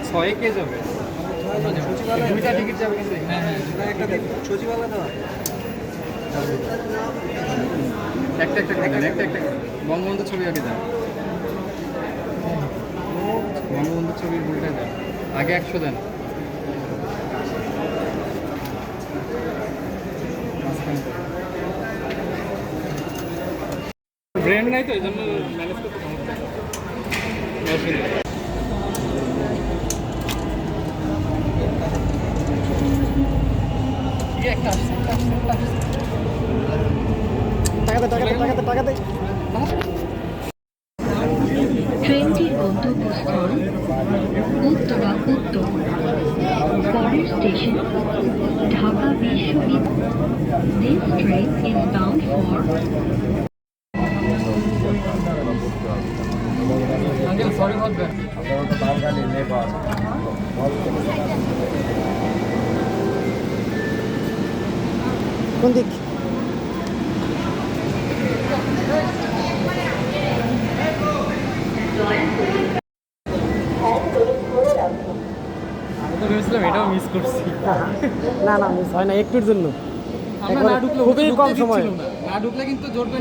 ছয় কে যাবে? দুইটা টিকিট যাবে কিন্তু। হ্যাঁ হ্যাঁ, একটা সচিবালয় দেওয়া একটা একটা করে দেন, একটা একটা করে। বঙ্গবন্ধু ছবি আগে দেন, বঙ্গবন্ধু ছবির বইটা দেন আগে, 100 দেন। ব্র্যান্ড নাই তো এই জন্য ম্যানেজ করতে সমস্যা। একটা আসছে, টাকা দে। ট্রেনটির গন্তব্যস্থল উত্তরা উত্তর। পরের স্টেশন ঢাকা বিশ্ববিদ্যালয়। This train is bound for uncle sorry বলবেন। কোন দিক? ভেবেছিলাম এটাও মিস করছি। না না মিস হয় না, একটুর জন্য। আমরা না ঢুকলে খুবই কম সময়। না ঢুকলে কিন্তু জোর করে